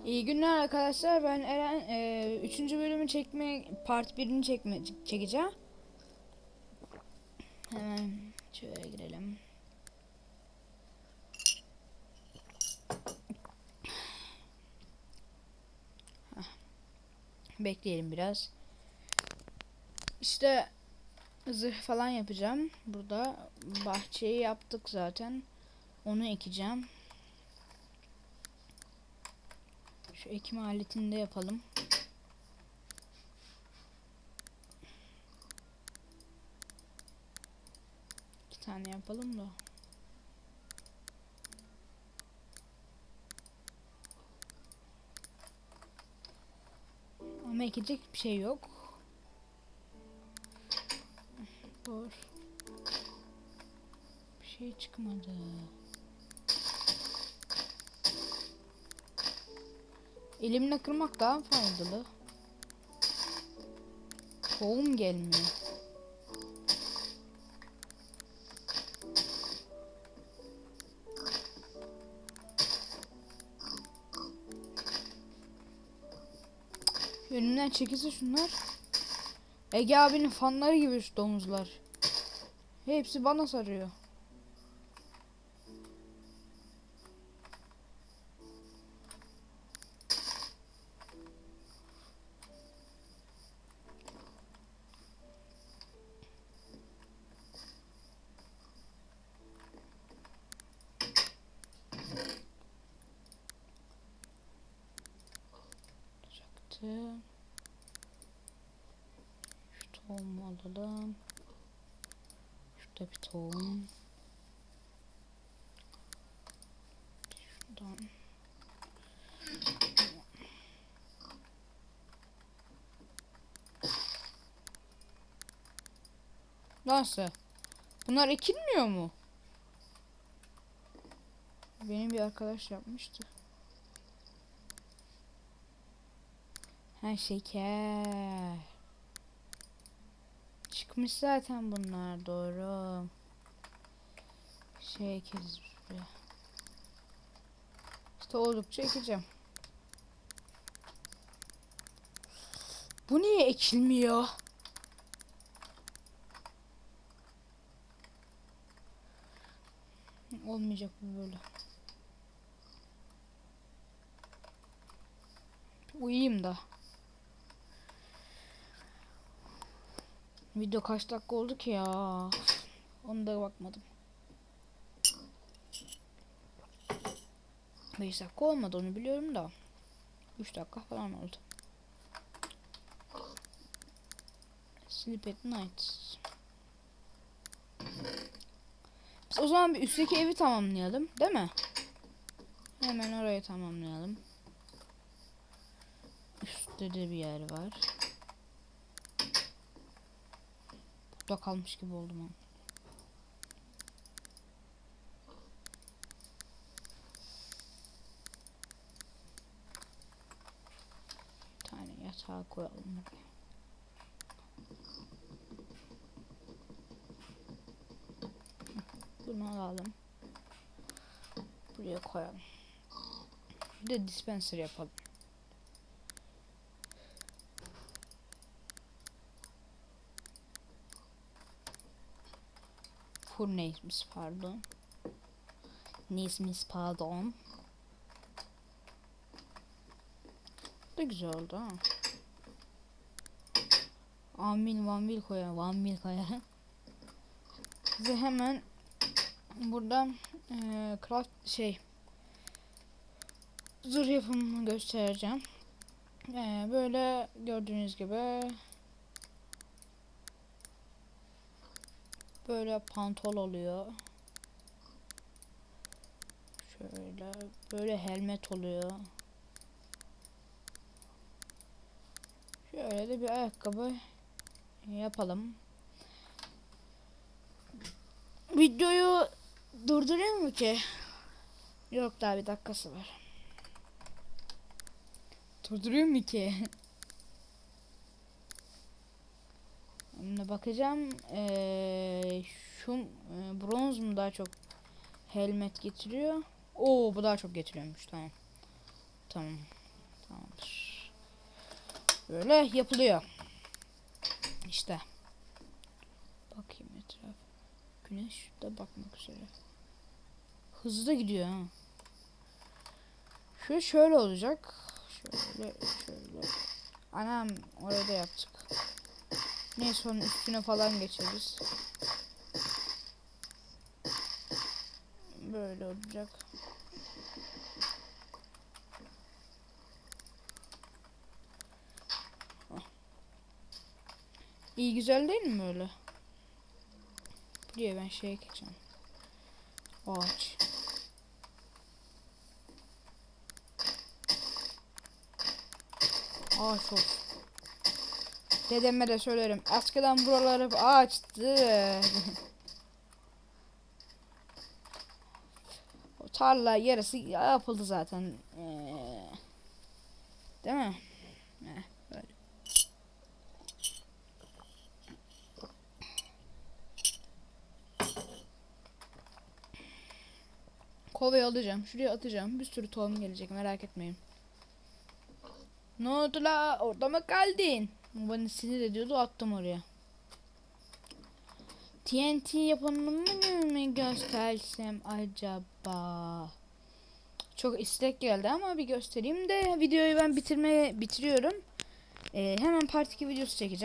İyi günler arkadaşlar. Ben Eren. 3. bölümü part 1'ini çekeceğim. Hemen şöyle girelim. Bekleyelim biraz. İşte zırh falan yapacağım. Burada bahçeyi yaptık zaten. Onu ekeceğim. Şu ekim aletini de yapalım. İki tane yapalım da. Ama ekecek bir şey yok. Dur. Bir şey çıkmadı. Elimle kırmak daha faydalı. Tohum gelmiyor. Önümden çekilse şunlar. Ege abinin fanları gibi şu domuzlar. Hepsi bana sarıyor. Çaktı. Şu tohumu alalım. Şurada bir tohum. Şuradan. Nasıl? Bunlar ekilmiyor mu? Benim bir arkadaş yapmıştı. Ha, şeker. Çıkmış zaten bunlar, doğru. Şey ekeriz buraya. İşte oldukça ekeceğim. Bu niye ekilmiyor? Olmayacak bu böyle. Uyuyayım da. Video kaç dakika oldu ki ya? Onu da bakmadım. 5 dakika olmadı, onu biliyorum da. 3 dakika falan oldu. Sleep at night. Biz o zaman bir üstteki evi tamamlayalım, değil mi? Hemen orayı tamamlayalım. Üstte de bir yer var. Burada kalmış gibi oldum ben. Bir tane yatağı koyalım buraya. Bunu alalım. Buraya koyalım. Bir de dispenser yapalım. Furnace, pardon. Nesimiz, pardon. Da güzel oldu ha. Anvil koyalım. Anvil koyalım. Ve hemen buradan craft zırh yapımını göstereceğim. Böyle gördüğünüz gibi böyle pantol oluyor. Şöyle böyle helmet oluyor. Şöyle de bir ayakkabı yapalım. Videoyu durdurayım mı ki? Yok, daha bir dakikası var. Durduruyor mu ki? Şimdi bakacağım. Şu bronz mu daha çok helmet getiriyor? Oo, bu daha çok getiriyormuş, tamam. Tamam. Tamamdır. Böyle yapılıyor. İşte. Bakayım etraf. Güneş de bakmak üzere. Hızlı da gidiyor ha. Şöyle olacak. Şöyle. Anam oraya da yaptık. Neyse onun üstüne falan geçeriz. Böyle olacak. İyi güzel değil mi böyle? Diye ben şeye geçeceğim. Ağaç. Ağaç olsun. Dedeme de söylerim. Eskiden buralar hep ağaçtı. O tarla yarısı yapıldı zaten. Değil mi? Böyle. Kovayı alacağım. Şuraya atacağım. Bir sürü tohum gelecek. Merak etmeyin. Ne oldu la? Orada mı kaldın? Beni sinir ediyordu. Attım oraya. TNT yapanını mı göstersem acaba? Çok istek geldi ama bir göstereyim de videoyu ben bitiriyorum. Hemen part 2 videosu çekeceğim.